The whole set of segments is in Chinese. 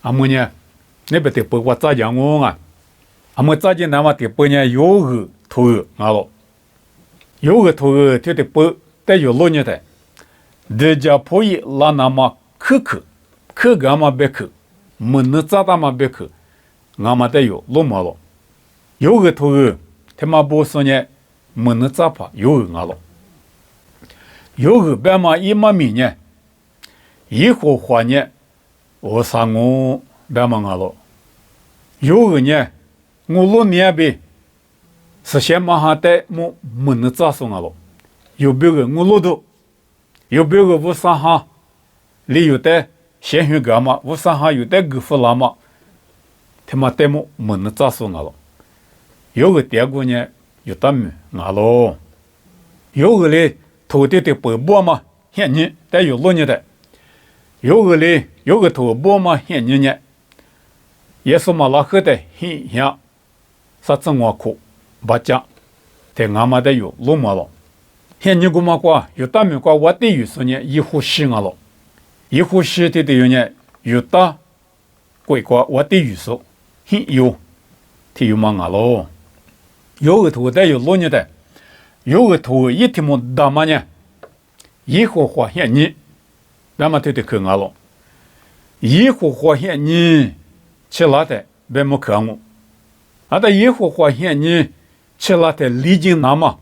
阿么呢？那边的不我咋讲我啊？阿么咋讲那么的不呢？有个头啊咯，有个头就得不带有落呢的，人家破译拉那么可干嘛别可，没能咋大嘛别可，俺们带有落嘛咯，有个头他妈不说呢，没能咋怕有个啊咯，有个白嘛一嘛米呢，一伙花呢，我啥我白嘛啊咯。有个呢，我老年呗，实现马上带我没能咋说啊咯。有别个我老多，有别个我上哈，里有的鲜血干嘛，我上哈有的狗夫拉嘛，他妈带我没能咋说啊咯。有个第二个呢，有大米啊咯，有个嘞土地的北部嘛，现你带有老年的，有个嘞有个土部嘛，现你呢。也是马拉赫的现象，啥子我苦不讲，在俺们的有路马了。现你姑妈瓜有大米瓜，我的有时呢一呼吸啊了，一呼吸的有呢有大鬼瓜，我的有时现有，提有嘛啊咯，有个头的有路呢的，有个头一天么大嘛呢，一呼花现你，那么对的可啊了，一呼花现你。其他的别没看我，啊，他以后发现你其他的历经那么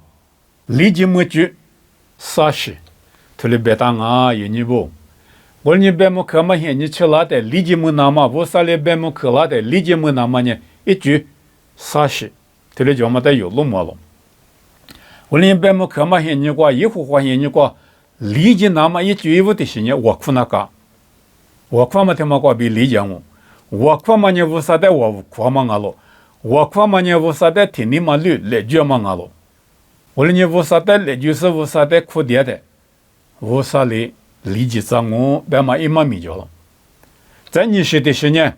历经没句啥事，他的别当啊有你不？我你别没看嘛，现你其他的历经没那么，我啥的别没看他的历经没那么呢？一句啥事，他的叫么的有路么了？我你别没看嘛，现你过以后发现你过历经那么一句有的是呢，我苦那个，我苦嘛他妈过比历经我。我看嘛呢，无啥的我看嘛啊咯，我看嘛呢，无啥的听你嘛绿来句嘛啊咯，我哩你无啥的来就是无啥的苦点的，无啥哩理解上我别嘛一嘛米叫了，在你说的是呢，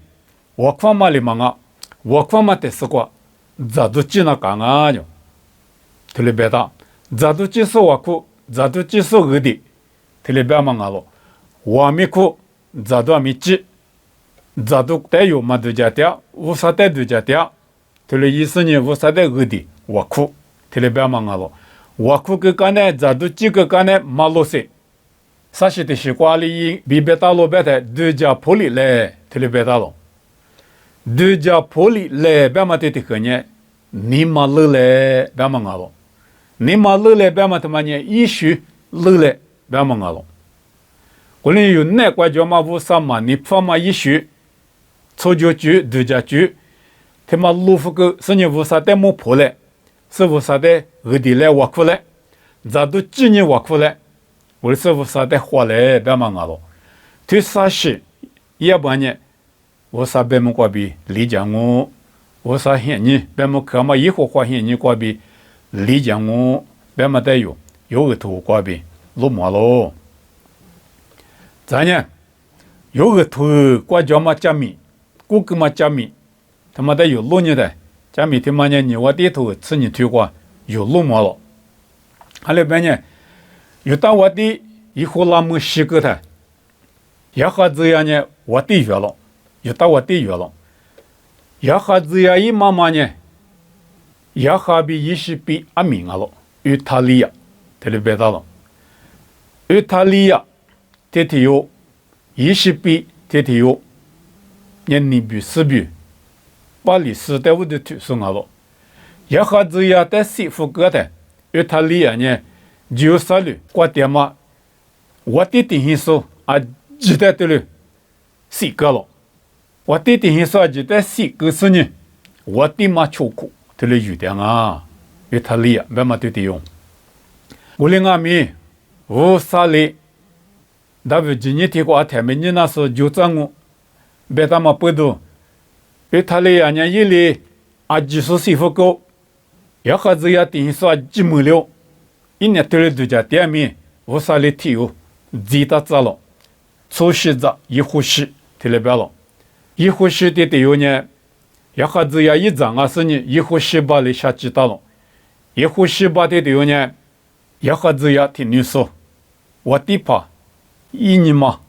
我看嘛哩嘛啊，我看嘛的是个，咋都记那干啊哟，特别别大，咋都记是我苦，咋都记是我的，特别别嘛啊咯，我没苦，咋都没记。咋都带有嘛都家的，无啥带都家的，他的意思呢，无啥带恶的，我苦，他的别忙啊了，我苦个干呢，咋都几个干呢，马路塞，啥些的西瓜里比别大路别的，都家坡里来，他的别大路，都家坡里来，别嘛的个呢，你马路来，别忙啊了，你马路来，别嘛他妈呢，一须路来，别忙啊了，我们有那国家嘛无啥嘛，你放嘛一须。抽脚局、度假局，他妈路夫个是你无啥的没破嘞，是无啥的恶地来挖苦嘞，咋都几年挖苦嘞，我是无啥的花嘞，别忙啊咯。对啥事，要不然呢，我啥别么过比理解我啥现你别么看嘛以后发现你过比理解我别么得有个头过比路马咯，咱呢有个头过叫嘛加米。顾客嘛加米，他妈的有路呢的，加米他妈呢你我低头吃你推过有路么了，还那边呢有到我的一户拉么西个的，一下子呀呢我的月了，有到我的月了，一下子呀一妈妈呢，一下比一是比阿明啊了，意大利呀，这里别到了，意大利呀，这里有，一是比这里有。年你比四比，把历史的我都推送啊了，一下子呀在西服哥的，意大利人呢，就啥了，过点嘛，我的电信说啊，记得的了，西个了，我的电信说记得西个是呢，我的嘛出苦，这里有点啊，意大利啊，别嘛对的用，我另外面，我啥嘞，大不今年提过台面，你那时就这我。别他妈不多，意大利人家一里啊，技术师傅高，一下子也等于说几没了，一年对了都家店面，无啥里体有，几大咋了，初学者一呼吸，听了别了，一呼吸的都有呢，一下子也一张啊是呢，一呼吸把里下几大了，一呼吸把的都有呢，一下子也听你说，我的怕，一年嘛，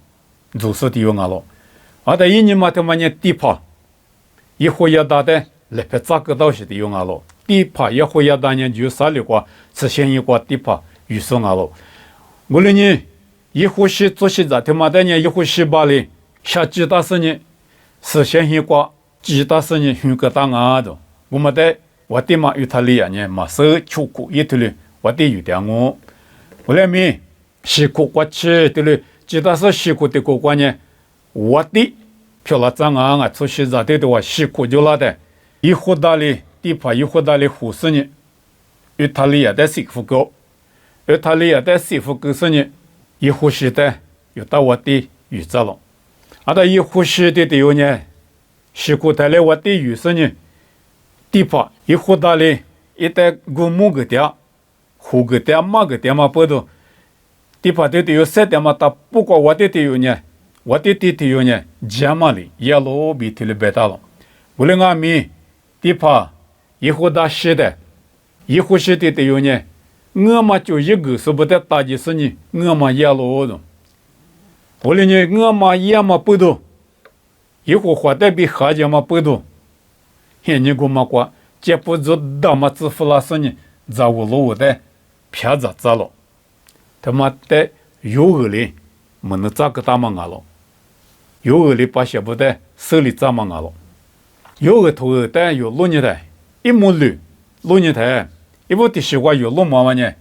就是的有啊了。 아다 이님한테만이 띠파 이호야다데 레페자그다시도 용하로 띠파 이호야다냐 주살리과 지신이과 띠파 유성하로 물론이 이호시 조시자 테마다냐 이호시발이 샤지다스니 지신이과 지다스니 흉가당아도 뭐마데 와티마 이탈리아냐 마서 추쿠 이틀리 와티 유량오 원래미 시쿠과치 들리 지다서 시쿠티 고관에 와티 표라장아 조시자데도와 시쿠줄라데 이호달리 띠파 이호달리 후스니 이탈리아데 시쿠고 이탈리아데 시쿠스니 이호시데 유다와티 유자로 아다 이호시데 요냐 시쿠달레 와티 유스니 띠파 이호달리 이때 구무그냐 후그냐 마그냐 마포도 띠파데도 요세데마타 뿌고 와데데요냐 와데데데요냐 자말리 야로 비틀베달로 불랭아미 띠파 이호다시데 이호시데데요냐 응마죠 이그스부데 따지스니 응마 야로도 올리니 응마 야마포도 이호화데비 하자마포도 헤니고마과 제포조 다마츠플라스니 자울로데 펴자자로 테마테 요글이 문자가다망알로 요글이 빠셔보데 설리자망알로 요거토데 요로니데 이물리 로니데 이보티시과 요로마마냐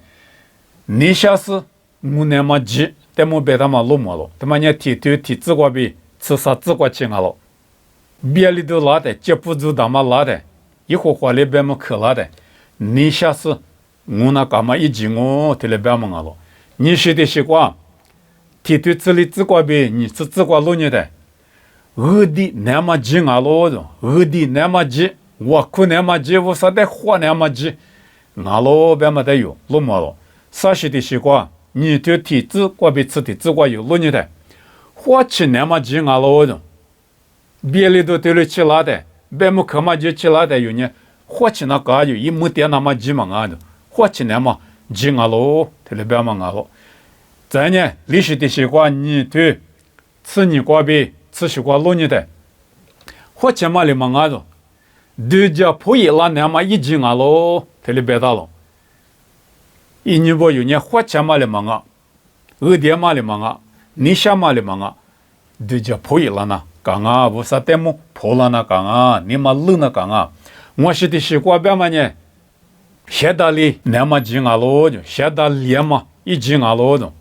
니샤스 무네마지 테모베다마 로마로 테마냐 티티 티츠과비 츠사츠과칭알로 비알리도라데 제포주다마라데 이호화레베모 클라데 니샤스 무나까마 이징오 텔레베망알로 니시데시과 티트츠리츠과비 니츠츠과 로니데 어디 네마징알로도 어디 네마지 와쿠 네마지 우사데 화 네마지 나로 베마데요 로마로 사시데시과 니트 티츠과비 츠티츠과요 로니데 화치 네마징알로도 비엘리도 텔레치라데 베모 카마지 칠라데 유냐 화치나 가요 이 무테나마 지망아도 화치네마 징알로 텔레베망알로 자냐 리시디시과 니트 츠니과비 츠시과 로니데 화치말리 망아도 드자 포일라네마 이징알로 텔레베달로 이니보 유냐 화치말리 망아 의디말리 망아 니샤말리 망아 드자 포일라나 강아 부사테모 폴라나 강아 니말르나 강아 무엇이디시과 베마냐 셰달리 네마 징알로도 셰달리마 이 징알로도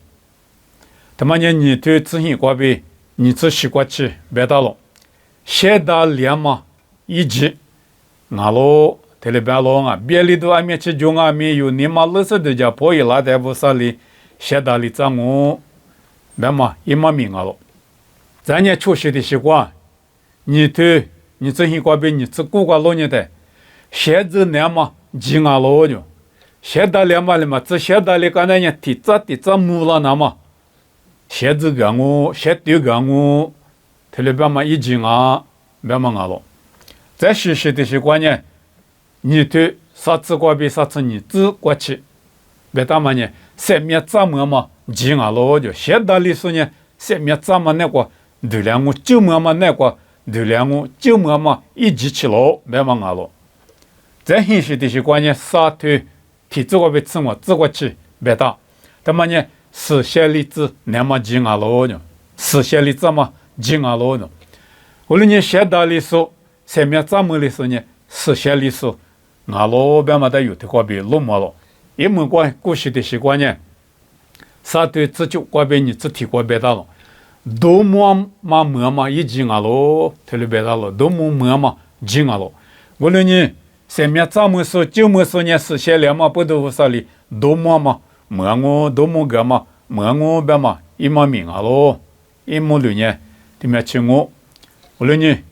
타마냐 니트 츠히과비 니츠시과치 베달로 셰달리마 이지 나로 텔레발롱아 비엘리도 아미치 종아미 유 니말르스 데자 포일라데 부살리 셰달리 짱오 베마 이마밍알로 자냐 초시디시과 니트 니츠히과비 니츠꾸가 로니데 셰즈 네마 징알로죠 셰달레말마 츠 셰달레카나냐 티짜 무라나마 셰즈강오 셰뜨강오 텔레바마 이징아 베망알로 자시시디시과냐 니트 사츠과비 사츠니 츠과치 베타마냐 세미야짜마마 징알로죠 셰달리스냐 세미야짜마네과 들량우 쯔마마네과 들량우 쯔마마 이지치로 베망알로 자힌시디시과냐 사트 티츠과비 츠마 츠과치 베타 타마냐 스셰리츠 네마 징알로죠 스셰리츠마 징알로죠 올리니 셰달리소 세미야짜마리소냐 스셰리소 나로 베마다 유테과비 로마로 이문과 꾸시디시과냐 사트 츠치과비니 츠티과베달로 도무마 이징알로 텔레베달로 도무마 징알로 올리니 세미야짜무소 쯔무소냐 스셰레마 포도우살리 도무마 멍오 도무가마 멍오 베마 이마밍알로 이물류냐 디메칭오 올리니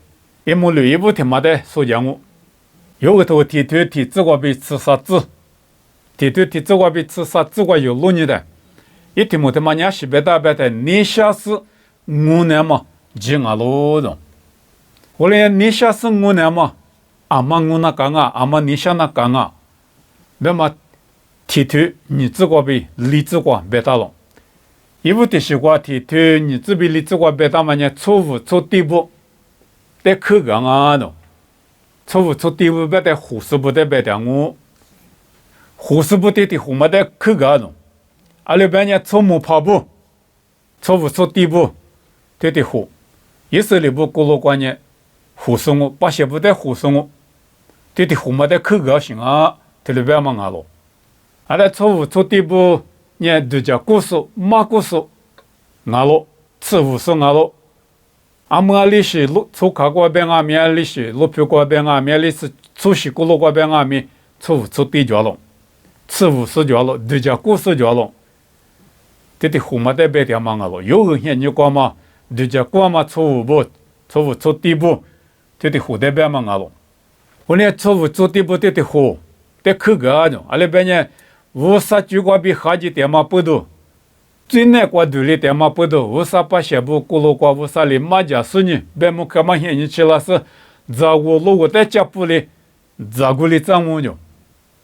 이물류 이부테마데 소장오 요거토 티트티 츠과비 츠사츠 티트티 츠과비 츠사츠과 요로니다 이티모테마냐 시베다베테 니샤스 무네마 징알로도 올레 니샤스 무네마 아망우나 강아 아마 니샤나 강아 베마 티트 니츠과비 리츠과 베달로 一部的西瓜提推你这边的这个别大嘛呢，错误错地步，得口感啊喏，错误错地步别得胡师不得别的我，胡师不得的胡没得口感喏，阿拉边呢错误跑步，错误错地步，得的胡，一时里不过了关呢，胡师我把些不得胡师我，得的胡没得口感行啊，得里边嘛阿罗，阿拉错误错地步。呢，都叫故事马故事，阿罗吃无数阿罗，阿姆阿里是路出卡过边阿米阿里是路票过边阿米阿里是出西过路过边阿米出地角龙，吃无数角龙，都叫故事角龙，这的胡嘛在别地方阿罗，有个现你讲嘛，都叫过嘛出地步，这的胡在边嘛阿罗，我呢出地步这的胡，在口个种，阿拉边呢。无啥就过比哈几点嘛不多，最难过队里点嘛不多，无啥把些不过路过无啥里马家孙女，别么看嘛现你去了是，照顾路我在家铺里，照顾里怎么着？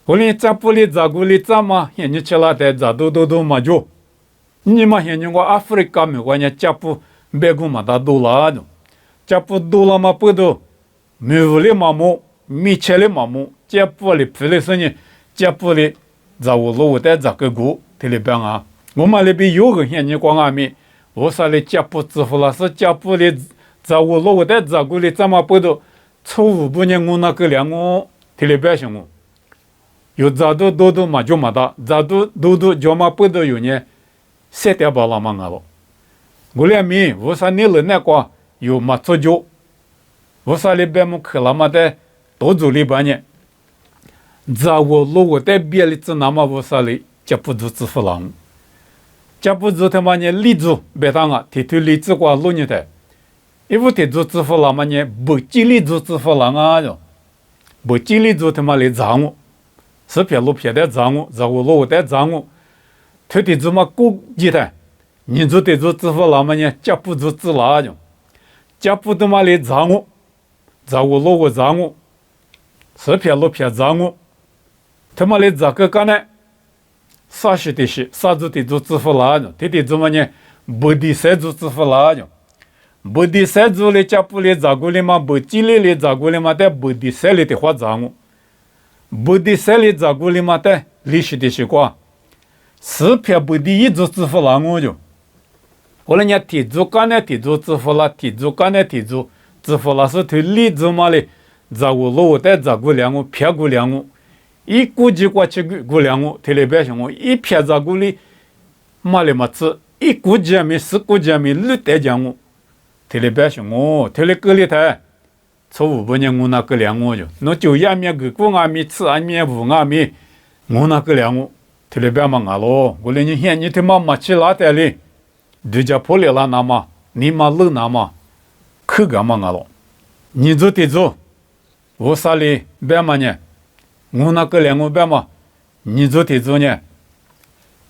我连家铺里照顾里怎么现你去了在照都嘛就，你嘛现你我阿弗里加没关系家铺别个嘛大多了着，家铺多了嘛不多，没屋里嘛么，没钱里嘛么，家铺里皮里孙女，家铺里。在我路在这个股，这里边啊，我们那边有个现你讲阿米，我说的家不支付了，是家不的，在我路在这个里怎么不都，错误不呢？我那个两我这里边行我，有咋都嘛就嘛的，咋都就嘛不都有呢，7.8了嘛阿罗，我俩米，我说你了那个有嘛做就，我说里边么可了嘛的，多做里边呢。在我路我在别里子那么无啥哩，家不住支付了，家不住他妈呢立足别当啊，提推立足过路呢的，因为提住支付了嘛呢，不记立足支付了啊就，不记立足他妈哩账务，是偏路偏的账务，在我路我在账务，推提住嘛过几天，你就提住支付了嘛呢，家不住支了就，家不他妈哩账务，在我路我账务，是偏路偏账务。他妈的这个干呢？啥时的是啥子的做支付了呢？他的怎么呢？不的谁做支付了呢？不的谁做的家不的这个里嘛？不记里的这个里嘛？在不的谁里的花账务？不的谁里这个里嘛？在历史的习惯，是偏不的一做支付了我就。后来人家提出干呢？提出支付了，提出干呢？提出支付了是推例子嘛的？这个路在这个两我偏过两我。一估计过去过两我，特别百姓我一片在过里，马里嘛吃，一估计也没四估计也没六代讲我，特别百姓我，特别个里头，错误不呢我那个两我就，那就也没个过阿米吃阿米无阿米，我那个两我，特别百嘛阿罗，我连你现你他妈嘛去哪代里，人家破了那嘛，你嘛路那嘛，可干嘛阿罗，你做得做，我啥里别嘛呢？我那个两个半嘛，你做提做呢？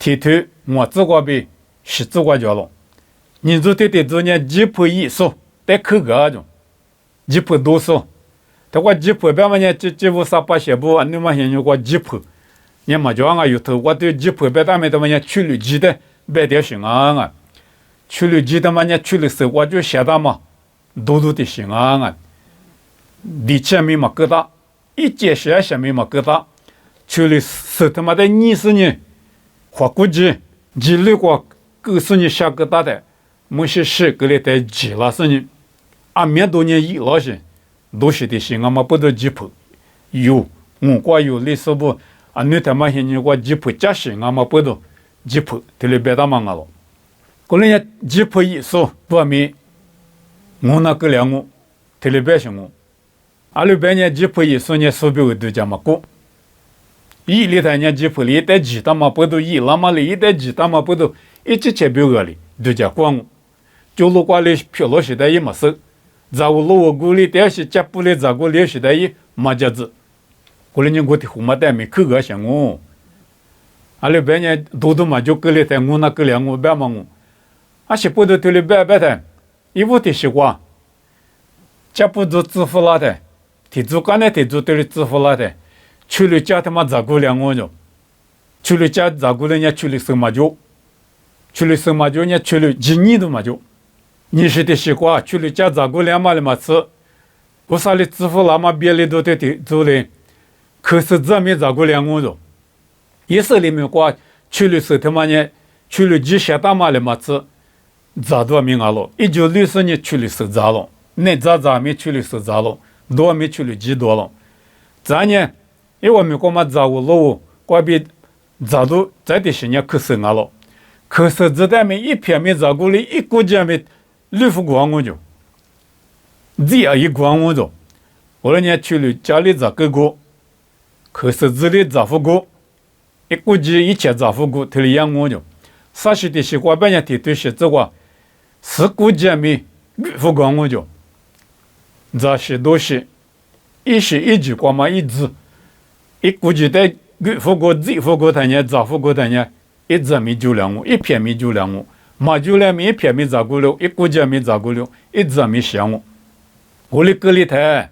提推我自个比是自个家了。你做提做呢？几倍艺术得口个种，几倍多数。他话几倍半嘛呢？几乎啥把些不，你嘛现有个几倍，你嘛叫俺有头，我对几倍半大没得嘛呢？处理鸡的白点行啊，处理鸡的嘛呢？处理手我就写的嘛，多的行啊，力气没嘛够大。一节些下面嘛疙瘩，处理是他妈的20年，花估计几六个90年下疙瘩的，某些事个里在几了是呢，100多年以了些，都是的是俺们不得几铺，有我国有历史不，你他妈现在我几铺假是俺们不得几铺，特别别大嘛了，可能也几铺艺术方面，我那个两我特别别什么。阿拉半年几铺一说呢，手表都这么过。一里头呢几铺里带几大嘛不都一，那么里带几大嘛不都一直切表个里都这光，就路过里漂落时代也没收，在我路过里但是家铺里在过里时代也没价值，过来人我的胡嘛带没口个像我，阿拉半年多嘛就个里头我那个两我白嘛我，阿是不都头里白的，一屋的习惯，家不做支付了的。提出干呢？提出对支付了的，处理家他妈咋过两我就，处理家咋过人家处理什么就，去了什么就呢？去了几年都嘛就，你是的西瓜去了家咋过两嘛了嘛吃，我啥的支付那么别的都得走嘞，可是这没咋过两我着，也是里面瓜去了是他妈呢，去了几些大嘛了嘛吃，咋多名啊了？1960年去了是咋了？那咋没去了是咋了？多没去了几多了？咱呢，因为我们国嘛咋我路瓜比咋都在的些年可是啊了。可是这代没一片没照顾的，一国家没绿福光我就，这样一光我就，我那年去了家里咋个过，可是这里咋不过，一国家一切咋不过，他里养我就，啥时的西瓜半年提对些这话，是国家没绿福光我就，这些东西，一些一句话嘛一字，一国家的绿福过，这福过他呢，咋福过他呢？一直没救了我，一片没救了我，马救了没一片没照顾了，一国家没照顾了，一直没想我。我的隔离台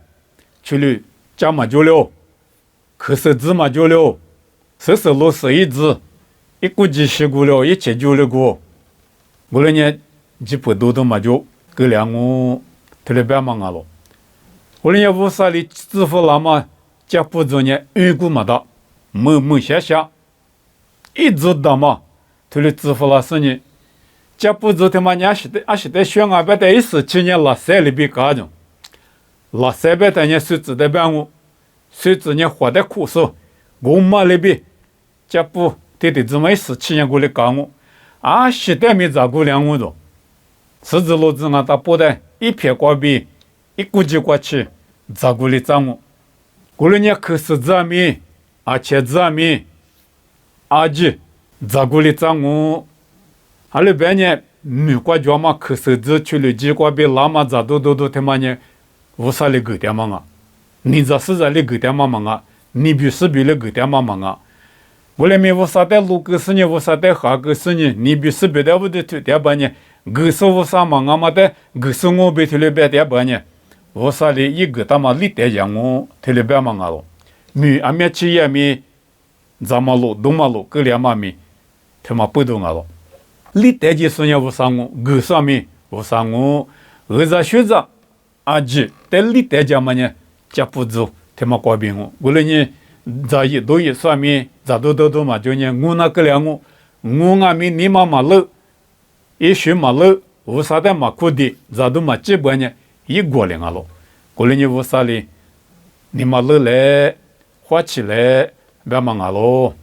去了家嘛救了，可是芝麻救了，是落实一直，一国家辛苦了，一切救了过。我那年几百多都嘛就隔离我，特别别忙了。我那年乌萨里支付那么家不做呢，预估嘛的，没下。一直到嘛，他的支付了是呢，家不走他妈伢是的选啊，别的17年拉塞里边干着，拉塞别的呢是指的办我，是指呢活的苦受，我妈那边家不对这么17年过来干我，是的没照顾了我着，是指老子啊他不的一片瓜比一股气过去照顾了咱我，过了年可是咱们，而且咱们。阿姐，照顾了咱我，还有半年，美国家嘛，可是只去了几个别拉嘛咋都他妈呢，无啥的给点嘛啊，你这是在的给点嘛啊，你必须比了给点嘛啊，我来没无啥的路个是呢，无啥的下个是呢，你必须别的我的推点吧呢，给是无啥嘛啊嘛的，给是我别推了别点吧呢，无啥的一个他妈里点讲我推了别嘛啊了，没阿面去也没。咱马路、东马路、各两马米，他妈不动了。你带起说呢，无啥我，狗上面无啥我，儿子学着阿姐，但你带家嘛呢，家不走，他妈怪病我。我了呢，在一多一上面，咋都嘛就呢，我那个两我阿面你妈马路，一学马路，无啥的马苦的，咋都嘛基本呢，一过两了。我了呢无啥哩，你马路来花起来。别忙啊喽。